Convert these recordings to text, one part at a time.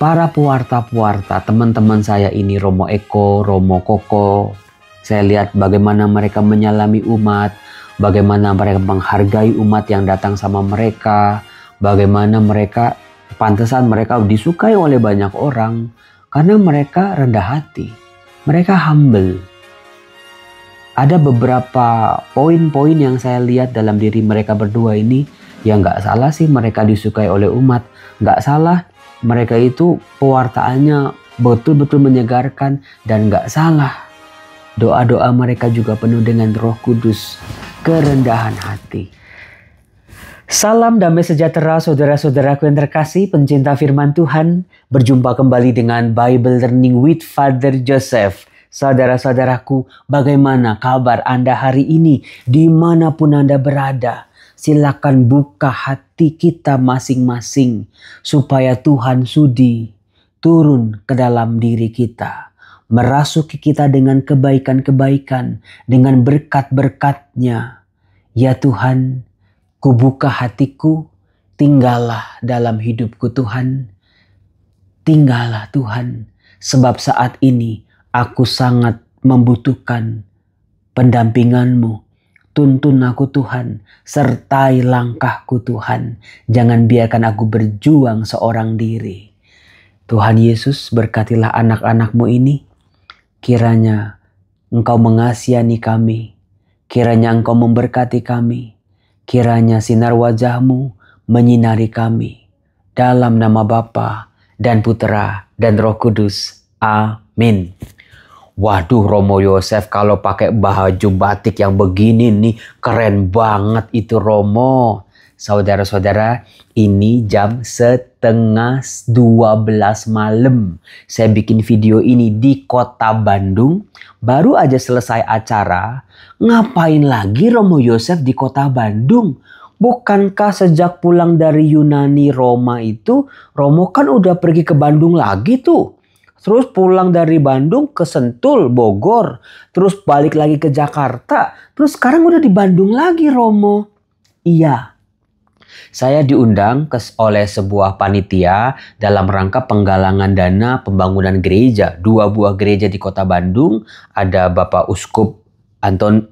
para pewarta-pewarta, teman-teman saya ini, Romo Eko, Romo Koko, saya lihat bagaimana mereka menyalami umat, bagaimana mereka menghargai umat yang datang sama mereka, bagaimana mereka, pantesan mereka disukai oleh banyak orang, karena mereka rendah hati, mereka humble. Ada beberapa poin-poin yang saya lihat dalam diri mereka berdua ini, yang gak salah sih mereka disukai oleh umat, gak salah mereka itu pewartaannya betul-betul menyegarkan, dan gak salah doa-doa mereka juga penuh dengan Roh Kudus, kerendahan hati. Salam damai sejahtera saudara-saudaraku yang terkasih, pencinta firman Tuhan. Berjumpa kembali dengan Bible Learning with Father Joseph. Saudara-saudaraku, bagaimana kabar Anda hari ini? Dimanapun Anda berada, silakan buka hati kita masing-masing, supaya Tuhan sudi turun ke dalam diri kita, merasuki kita dengan kebaikan-kebaikan, dengan berkat-berkat-Nya. Ya Tuhan, ku buka hatiku, tinggallah dalam hidupku Tuhan. Tinggallah Tuhan, sebab saat ini aku sangat membutuhkan pendampingan-Mu. Tuntun aku Tuhan, sertai langkahku Tuhan. Jangan biarkan aku berjuang seorang diri. Tuhan Yesus, berkatilah anak-anak-Mu ini. Kiranya Engkau mengasihani kami. Kiranya Engkau memberkati kami. Kiranya sinar wajah-Mu menyinari kami. Dalam nama Bapa dan Putera dan Roh Kudus. Amin. Waduh, Romo Yosef kalau pakai baju batik yang begini nih, keren banget itu Romo. Saudara-saudara, ini jam 11:30 malam. Saya bikin video ini di kota Bandung. Baru aja selesai acara. Ngapain lagi Romo Yosef di kota Bandung? Bukankah sejak pulang dari Yunani Roma itu, Romo kan udah pergi ke Bandung lagi tuh. Terus pulang dari Bandung ke Sentul, Bogor. Terus balik lagi ke Jakarta. Terus sekarang udah di Bandung lagi Romo. Iya. Saya diundang oleh sebuah panitia dalam rangka penggalangan dana pembangunan gereja. 2 buah gereja di kota Bandung. Ada Bapak Uskup Anton.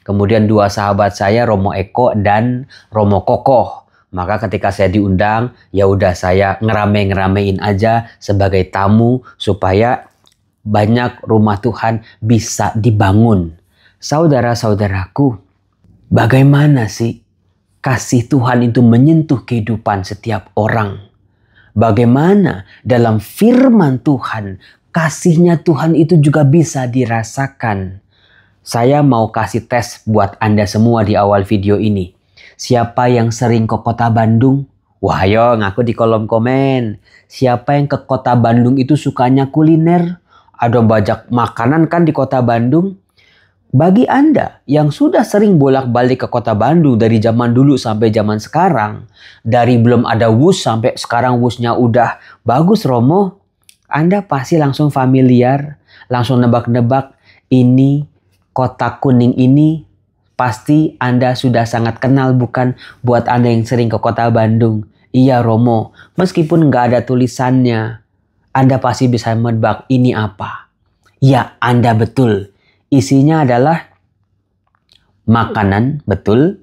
Kemudian 2 sahabat saya, Romo Eko dan Romo Kokoh. Maka ketika saya diundang, ya udah saya ngerame-ngeramein aja sebagai tamu supaya banyak rumah Tuhan bisa dibangun. Saudara-saudaraku, bagaimana sih kasih Tuhan itu menyentuh kehidupan setiap orang? Bagaimana dalam firman Tuhan, kasihnya Tuhan itu juga bisa dirasakan? Saya mau kasih tes buat Anda semua di awal video ini. Siapa yang sering ke kota Bandung? Wah, ayo ngaku di kolom komen. Siapa yang ke kota Bandung itu sukanya kuliner? Ada banyak makanan kan di kota Bandung? Bagi Anda yang sudah sering bolak-balik ke kota Bandung dari zaman dulu sampai zaman sekarang, dari belum ada WUS sampai sekarang WUS-nya udah bagus Romo, Anda pasti langsung familiar, langsung nebak-nebak ini kota kuning ini. Pasti Anda sudah sangat kenal bukan buat Anda yang sering ke kota Bandung. Iya Romo, meskipun nggak ada tulisannya, Anda pasti bisa menebak ini apa. Ya, Anda betul. Isinya adalah makanan, betul.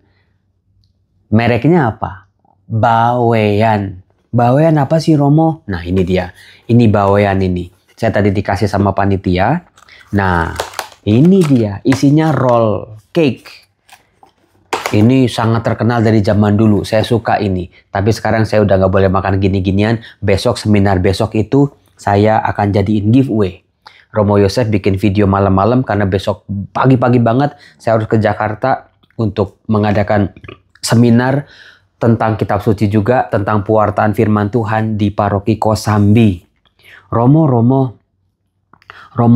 Mereknya apa? Bawean. Bawean apa sih Romo? Nah ini dia. Ini bawean ini. Saya tadi dikasih sama panitia. Nah ini dia. Isinya roll cake. Ini sangat terkenal dari zaman dulu. Saya suka ini. Tapi sekarang saya udah gak boleh makan gini-ginian. Besok seminar besok itu saya akan jadiin giveaway. Romo Yosef bikin video malam-malam karena besok pagi-pagi banget saya harus ke Jakarta untuk mengadakan seminar tentang kitab suci juga, tentang pewartaan firman Tuhan di Paroki Kosambi. Romo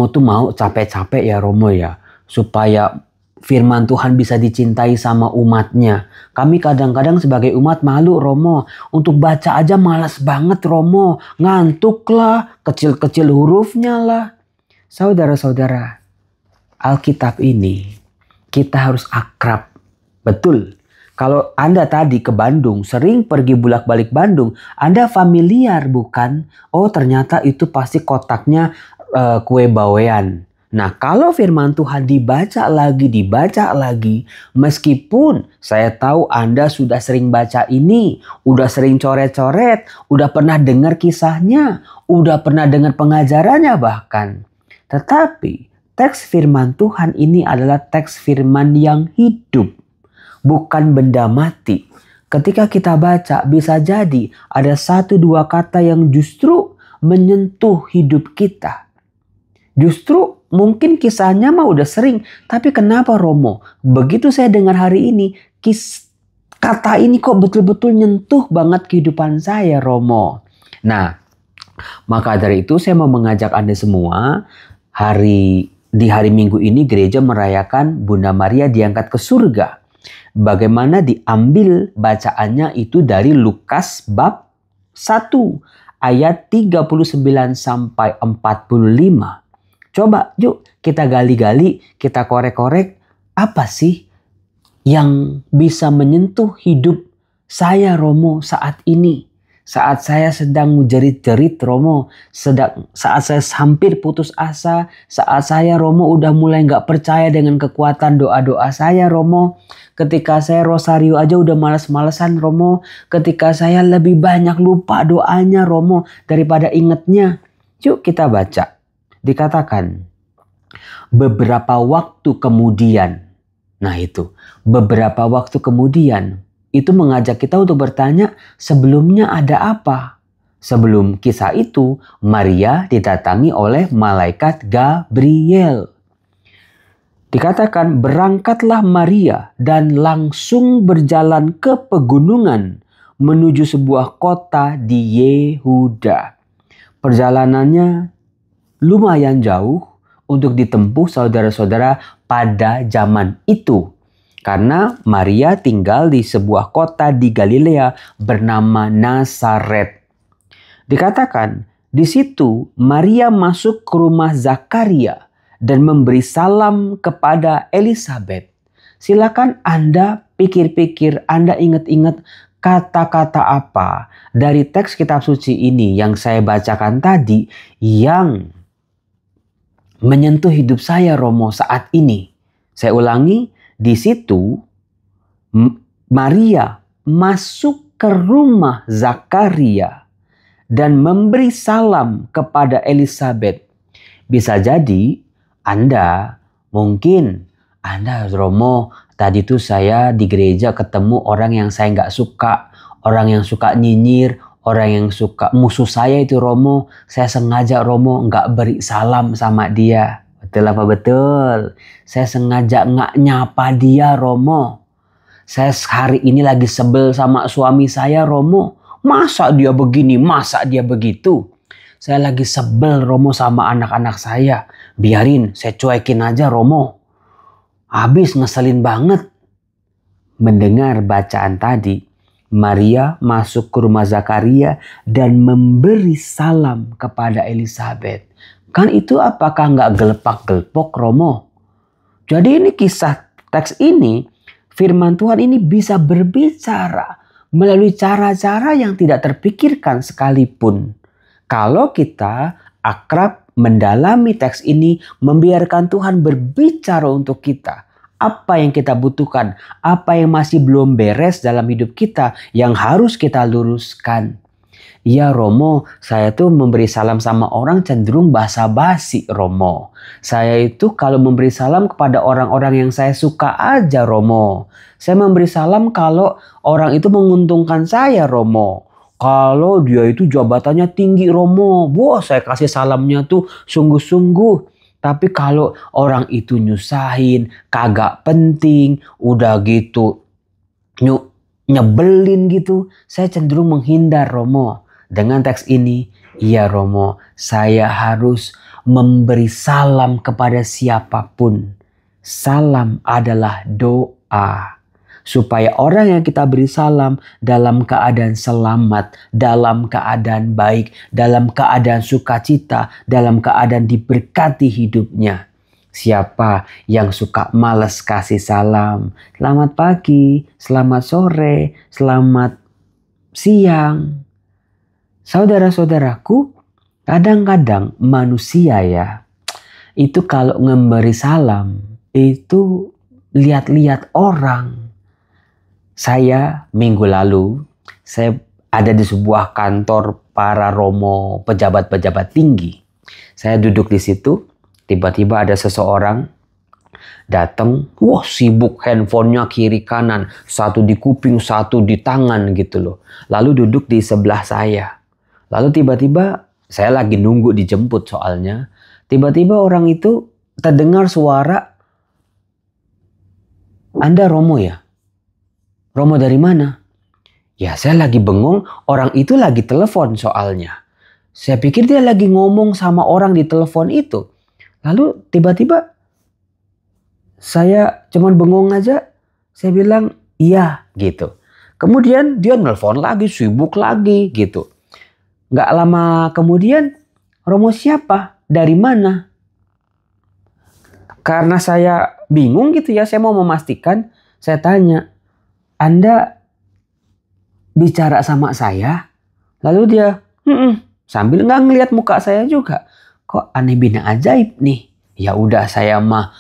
tuh mau capek-capek ya Romo ya, supaya firman Tuhan bisa dicintai sama umatnya. Kami kadang-kadang sebagai umat malu Romo. Untuk baca aja malas banget Romo. Ngantuk lah, kecil-kecil hurufnya lah. Saudara-saudara, Alkitab ini kita harus akrab. Betul. Kalau Anda tadi ke Bandung, sering pergi bolak-balik Bandung, Anda familiar bukan? Oh ternyata itu pasti kotaknya kue bawean. Nah kalau firman Tuhan dibaca lagi, meskipun saya tahu Anda sudah sering baca ini, udah sering coret-coret, udah pernah dengar kisahnya, udah pernah dengar pengajarannya bahkan. Tetapi teks firman Tuhan ini adalah teks firman yang hidup. Bukan benda mati. Ketika kita baca bisa jadi ada 1-2 kata yang justru menyentuh hidup kita. Justru mungkin kisahnya mah udah sering. Tapi kenapa Romo? Begitu saya dengar hari ini kata ini kok betul-betul nyentuh banget kehidupan saya Romo. Nah maka dari itu saya mau mengajak Anda semua di hari Minggu ini gereja merayakan Bunda Maria diangkat ke surga. Bagaimana diambil bacaannya itu dari Lukas bab 1 ayat 39 sampai 45. Coba yuk kita gali-gali, kita korek-korek apa sih yang bisa menyentuh hidup saya Romo saat ini. Saat saya sedang jerit-jerit Romo, saat saya hampir putus asa, saat saya Romo udah mulai gak percaya dengan kekuatan doa-doa saya Romo. Ketika saya rosario aja udah males-malesan Romo. Ketika saya lebih banyak lupa doanya Romo daripada ingetnya. Yuk kita baca. Dikatakan beberapa waktu kemudian. Nah itu, beberapa waktu kemudian. Itu mengajak kita untuk bertanya sebelumnya ada apa? Sebelum kisah itu Maria didatangi oleh malaikat Gabriel. Dikatakan berangkatlah Maria dan langsung berjalan ke pegunungan menuju sebuah kota di Yehuda. Perjalanannya lumayan jauh untuk ditempuh saudara-saudara pada zaman itu. Karena Maria tinggal di sebuah kota di Galilea bernama Nazaret. Dikatakan di situ Maria masuk ke rumah Zakaria dan memberi salam kepada Elisabet. Silakan Anda pikir-pikir, Anda ingat-ingat kata-kata apa dari teks kitab suci ini yang saya bacakan tadi yang menyentuh hidup saya Romo saat ini. Saya ulangi. Di situ Maria masuk ke rumah Zakaria dan memberi salam kepada Elisabet. Bisa jadi mungkin Anda Romo, tadi tuh saya di gereja ketemu orang yang saya nggak suka, orang yang suka nyinyir, orang yang suka musuh saya itu Romo. Saya sengaja Romo nggak beri salam sama dia. Betul apa betul? Saya sengaja nggak nyapa dia Romo. Saya hari ini lagi sebel sama suami saya Romo. Masa dia begini, masa dia begitu. Saya lagi sebel Romo sama anak-anak saya. Biarin, saya cuekin aja Romo. Habis ngeselin banget. Mendengar bacaan tadi, Maria masuk ke rumah Zakaria dan memberi salam kepada Elisabet. Kan itu apakah nggak gelepak-gelepok Romo? Jadi ini kisah teks ini, firman Tuhan ini bisa berbicara melalui cara-cara yang tidak terpikirkan sekalipun. Kalau kita akrab mendalami teks ini, membiarkan Tuhan berbicara untuk kita. Apa yang kita butuhkan, apa yang masih belum beres dalam hidup kita yang harus kita luruskan. Ya Romo, saya tuh memberi salam sama orang cenderung basa-basi Romo. Saya itu kalau memberi salam kepada orang-orang yang saya suka aja Romo. Saya memberi salam kalau orang itu menguntungkan saya Romo. Kalau dia itu jabatannya tinggi Romo, wah saya kasih salamnya tuh sungguh-sungguh. Tapi kalau orang itu nyusahin, kagak penting, udah gitu nyebelin gitu, saya cenderung menghindar Romo. Dengan teks ini, ya Romo, saya harus memberi salam kepada siapapun. Salam adalah doa. Supaya orang yang kita beri salam dalam keadaan selamat, dalam keadaan baik, dalam keadaan sukacita, dalam keadaan diberkati hidupnya. Siapa yang suka males kasih salam? Selamat pagi, selamat sore, selamat siang. Saudara-saudaraku, kadang-kadang manusia ya, itu kalau memberi salam, itu lihat-lihat orang. Saya minggu lalu, saya ada di sebuah kantor para romo pejabat-pejabat tinggi. Saya duduk di situ, tiba-tiba ada seseorang datang, wah sibuk handphonenya kiri kanan, satu di kuping, satu di tangan gitu loh. Lalu duduk di sebelah saya. Lalu tiba-tiba saya lagi nunggu dijemput soalnya. Tiba-tiba orang itu terdengar suara, "Anda Romo ya? Romo dari mana?" Ya saya lagi bengong, orang itu lagi telepon soalnya. Saya pikir dia lagi ngomong sama orang di telepon itu. Lalu tiba-tiba saya cuman bengong aja. Saya bilang iya gitu. Kemudian dia nelpon lagi, sibuk lagi gitu. Gak lama kemudian, "Romo siapa? Dari mana?" Karena saya bingung gitu ya, saya mau memastikan. Saya tanya, "Anda bicara sama saya?" Lalu dia, sambil nggak ngelihat muka saya juga. Kok aneh bina ajaib nih. Ya udah saya mah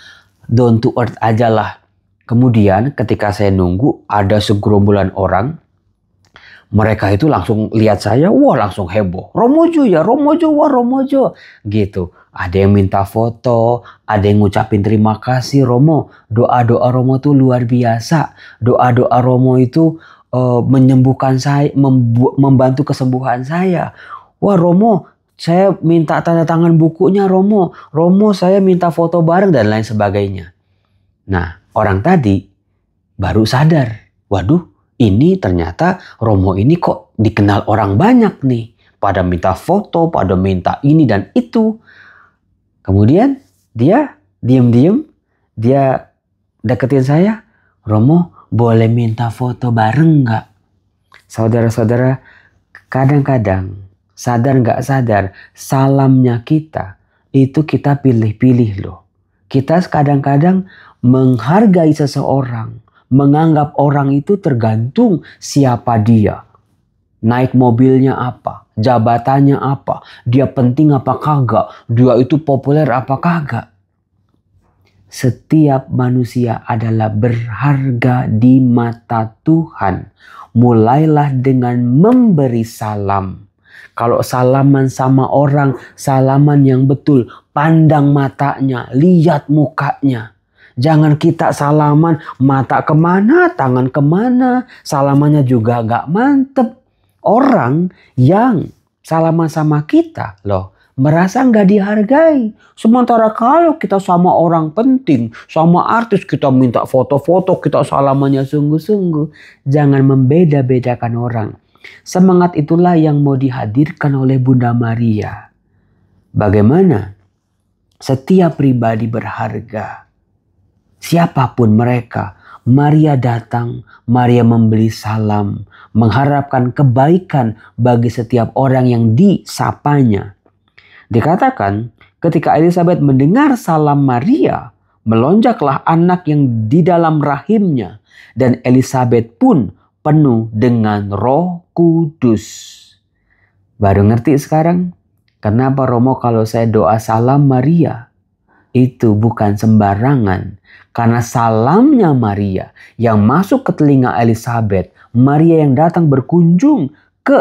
down to earth aja lah. Kemudian ketika saya nunggu ada segerombolan orang. Mereka itu langsung lihat saya, wah langsung heboh. "Romojo ya, Romojo, wah Romojo." Gitu. Ada yang minta foto, ada yang ngucapin terima kasih Romo. Doa-doa Romo tuh luar biasa. Doa-doa Romo itu menyembuhkan saya, membantu kesembuhan saya. "Wah Romo, saya minta tanda tangan bukunya Romo. Romo saya minta foto bareng," dan lain sebagainya. Nah, orang tadi baru sadar. Waduh, ini ternyata Romo ini kok dikenal orang banyak nih. Pada minta foto, pada minta ini dan itu. Kemudian dia diam-diam, dia deketin saya. "Romo, boleh minta foto bareng nggak?" Saudara-saudara, kadang-kadang sadar nggak sadar salamnya kita itu kita pilih-pilih loh. Kita kadang-kadang menghargai seseorang, menganggap orang itu tergantung siapa dia. Naik mobilnya apa, jabatannya apa, dia penting apa kagak, dia itu populer apa kagak. Setiap manusia adalah berharga di mata Tuhan. Mulailah dengan memberi salam. Kalau salaman sama orang, salaman yang betul. Pandang matanya, lihat mukanya. Jangan kita salaman mata kemana, tangan kemana. Salamannya juga gak mantep. Orang yang salaman sama kita loh, merasa gak dihargai. Sementara kalau kita sama orang penting, sama artis kita minta foto-foto, kita salamannya sungguh-sungguh. Jangan membeda-bedakan orang. Semangat itulah yang mau dihadirkan oleh Bunda Maria. Bagaimana? Setiap pribadi berharga. Siapapun mereka, Maria datang, Maria memberi salam, mengharapkan kebaikan bagi setiap orang yang disapanya. Dikatakan ketika Elizabeth mendengar salam Maria, melonjaklah anak yang di dalam rahimnya, dan Elizabeth pun penuh dengan Roh Kudus. Baru ngerti sekarang kenapa Romo kalau saya doa salam Maria itu bukan sembarangan. Karena salamnya Maria yang masuk ke telinga Elizabeth, Maria yang datang berkunjung ke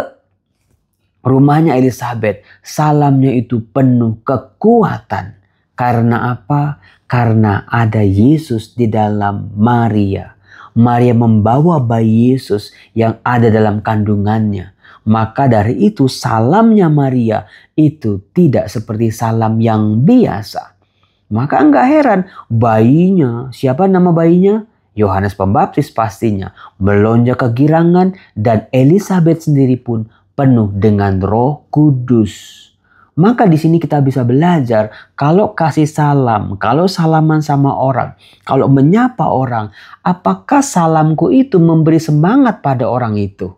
rumahnya Elizabeth, salamnya itu penuh kekuatan. Karena apa? Karena ada Yesus di dalam Maria. Maria membawa bayi Yesus yang ada dalam kandungannya. Maka dari itu salamnya Maria itu tidak seperti salam yang biasa. Maka enggak heran bayinya, siapa nama bayinya? Yohanes Pembaptis pastinya, melonjak kegirangan dan Elizabeth sendiri pun penuh dengan Roh Kudus. Maka di sini kita bisa belajar kalau kasih salam, kalau salaman sama orang, kalau menyapa orang, apakah salamku itu memberi semangat pada orang itu?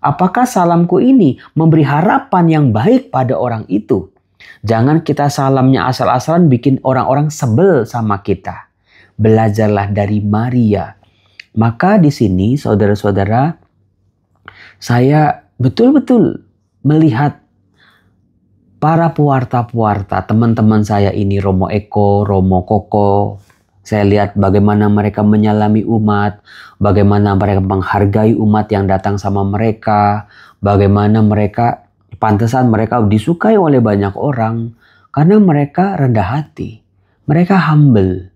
Apakah salamku ini memberi harapan yang baik pada orang itu? Jangan kita salamnya asal-asalan bikin orang-orang sebel sama kita. Belajarlah dari Maria. Maka di sini saudara-saudara, saya betul-betul melihat para pewarta-pewarta, teman-teman saya ini, Romo Eko, Romo Koko. Saya lihat bagaimana mereka menyalami umat, bagaimana mereka menghargai umat yang datang sama mereka, bagaimana mereka, pantesan mereka disukai oleh banyak orang, karena mereka rendah hati, mereka humble.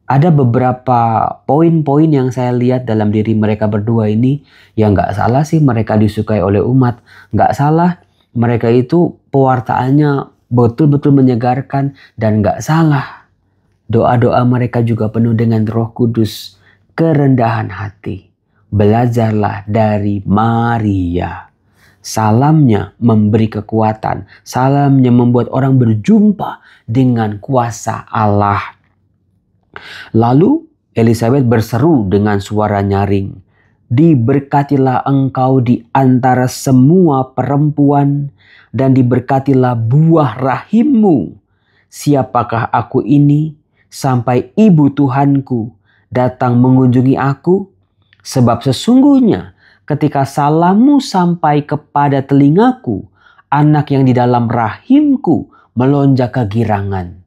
Ada beberapa poin-poin yang saya lihat dalam diri mereka berdua ini, yang gak salah sih mereka disukai oleh umat, gak salah mereka itu pewartaannya betul-betul menyegarkan, dan gak salah doa-doa mereka juga penuh dengan Roh Kudus, kerendahan hati. Belajarlah dari Maria. Salamnya memberi kekuatan, salamnya membuat orang berjumpa dengan kuasa Allah. Lalu Elizabeth berseru dengan suara nyaring, "Diberkatilah engkau di antara semua perempuan, dan diberkatilah buah rahimmu. Siapakah aku ini, sampai ibu Tuhanku datang mengunjungi aku? Sebab sesungguhnya ketika salammu sampai kepada telingaku, anak yang di dalam rahimku melonjak kegirangan."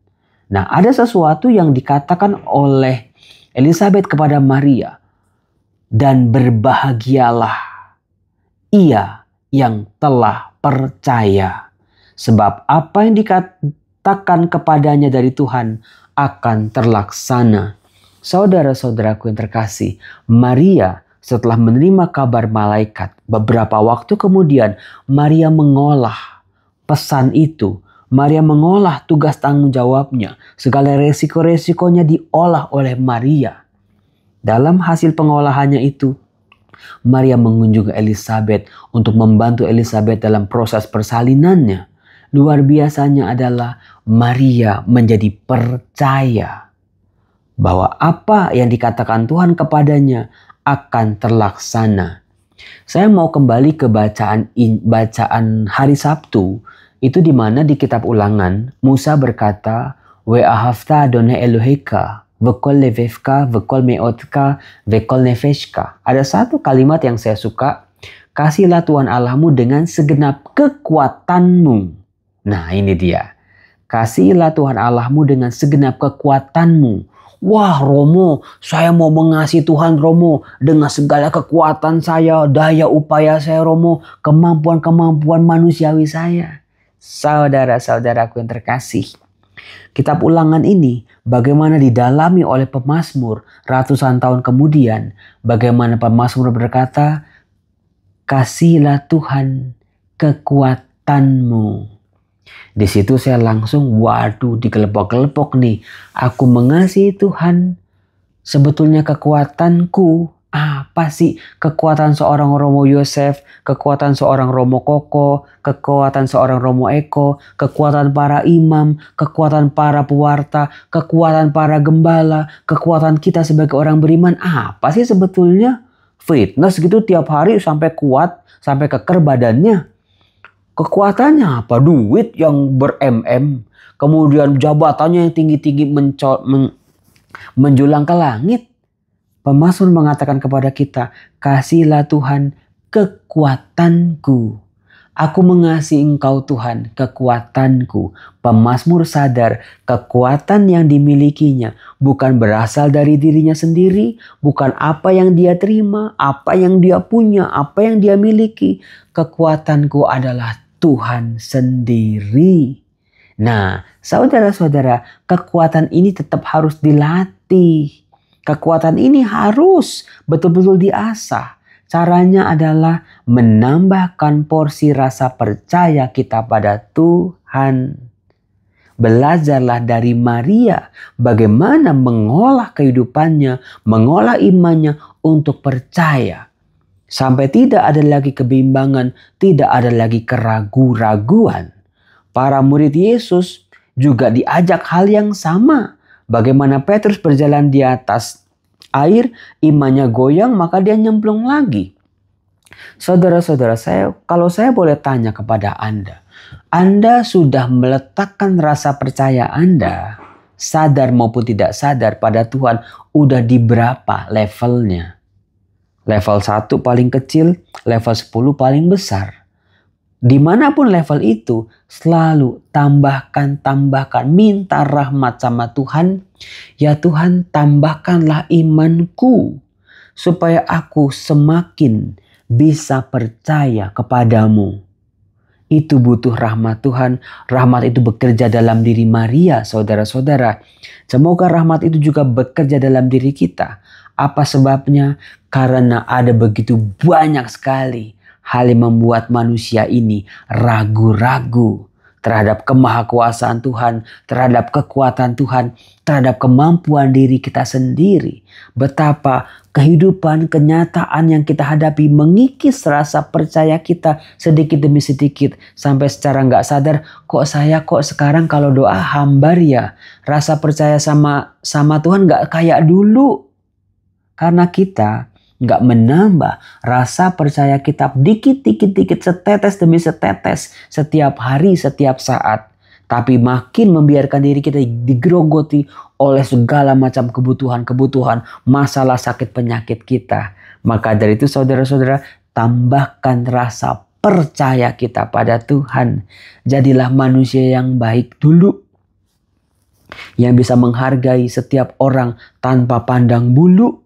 Nah, ada sesuatu yang dikatakan oleh Elizabeth kepada Maria. Dan berbahagialah ia yang telah percaya, sebab apa yang dikatakan kepadanya dari Tuhan akan terlaksana. Saudara-saudaraku yang terkasih, Maria setelah menerima kabar malaikat, beberapa waktu kemudian Maria mengolah pesan itu. Maria mengolah tugas tanggung jawabnya. Segala resiko-resikonya diolah oleh Maria. Dalam hasil pengolahannya itu, Maria mengunjungi Elizabeth untuk membantu Elizabeth dalam proses persalinannya. Luar biasanya adalah Maria menjadi percaya bahwa apa yang dikatakan Tuhan kepadanya akan terlaksana. Saya mau kembali ke bacaan hari Sabtu. Itu di mana di kitab Ulangan, Musa berkata, "We'ahavta Adonai Eloheka, vekol levevka, vekol meotka, vekol nefeshka." Ada satu kalimat yang saya suka, "Kasihlah Tuhan Allahmu dengan segenap kekuatanmu." Nah, ini dia. Kasihlah Tuhan Allahmu dengan segenap kekuatanmu. Wah, Romo, saya mau mengasihi Tuhan, Romo, dengan segala kekuatan saya, daya upaya saya, Romo, kemampuan-kemampuan manusiawi saya. Saudara-saudaraku yang terkasih, kitab Ulangan ini bagaimana didalami oleh pemazmur ratusan tahun kemudian. Bagaimana pemazmur berkata, "Kasihlah Tuhan kekuatanmu." Di situ saya langsung, waduh, digelepok-gelepok nih. Aku mengasihi Tuhan, sebetulnya kekuatanku apa sih? Kekuatan seorang Romo Yosef, kekuatan seorang Romo Koko, kekuatan seorang Romo Eko, kekuatan para imam, kekuatan para pewarta, kekuatan para gembala, kekuatan kita sebagai orang beriman. Apa sih sebetulnya? Fitness gitu tiap hari sampai kuat, sampai keker badannya. Kekuatannya apa? Duit yang ber-MM. Kemudian jabatannya yang tinggi-tinggi menjulang ke langit. Pemazmur mengatakan kepada kita, "Kasihlah Tuhan kekuatanku." Aku mengasihi Engkau Tuhan, kekuatanku. Pemazmur sadar kekuatan yang dimilikinya bukan berasal dari dirinya sendiri, bukan apa yang dia terima, apa yang dia punya, apa yang dia miliki. Kekuatanku adalah Tuhan sendiri. Nah, saudara-saudara, kekuatan ini tetap harus dilatih. Kekuatan ini harus betul-betul diasah. Caranya adalah menambahkan porsi rasa percaya kita pada Tuhan. Belajarlah dari Maria bagaimana mengolah kehidupannya, mengolah imannya untuk percaya. Sampai tidak ada lagi kebimbangan, tidak ada lagi keraguan-raguan. Para murid Yesus juga diajak hal yang sama. Bagaimana Petrus berjalan di atas air, imannya goyang, maka dia nyemplung lagi. Saudara-saudara, kalau saya boleh tanya kepada Anda, Anda sudah meletakkan rasa percaya Anda, sadar maupun tidak sadar pada Tuhan, udah di berapa levelnya? Level 1 paling kecil, level 10 paling besar. Dimanapun level itu, selalu tambahkan, minta rahmat sama Tuhan. Ya Tuhan, tambahkanlah imanku, supaya aku semakin bisa percaya kepadamu. Itu butuh rahmat Tuhan. Rahmat itu bekerja dalam diri Maria, saudara-saudara. Semoga rahmat itu juga bekerja dalam diri kita. Apa sebabnya? Karena ada begitu banyak sekali hal yang membuat manusia ini ragu-ragu terhadap kemahakuasaan Tuhan, terhadap kekuatan Tuhan, terhadap kemampuan diri kita sendiri. Betapa kehidupan, kenyataan yang kita hadapi mengikis rasa percaya kita sedikit demi sedikit. Sampai secara nggak sadar, kok sekarang kalau doa hambar ya. Rasa percaya sama Tuhan nggak kayak dulu. Karena kita nggak menambah rasa percaya kita dikit, setetes demi setetes, setiap hari, setiap saat. Tapi makin membiarkan diri kita digerogoti oleh segala macam kebutuhan, masalah sakit penyakit kita. Maka dari itu saudara-saudara, tambahkan rasa percaya kita pada Tuhan. Jadilah manusia yang baik dulu, yang bisa menghargai setiap orang tanpa pandang bulu,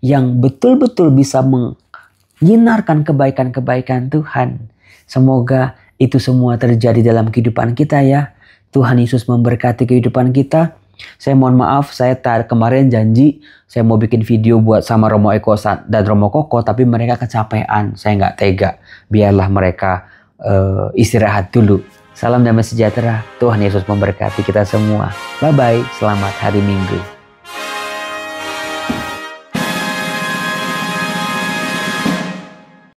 yang betul-betul bisa menyinarkan kebaikan-kebaikan Tuhan. Semoga itu semua terjadi dalam kehidupan kita ya. Tuhan Yesus memberkati kehidupan kita. Saya mohon maaf, saya kemarin janji saya mau bikin video buat sama Romo Eko dan Romo Koko, tapi mereka kecapean. Saya nggak tega. Biarlah mereka istirahat dulu. Salam damai sejahtera. Tuhan Yesus memberkati kita semua. Bye-bye. Selamat hari Minggu.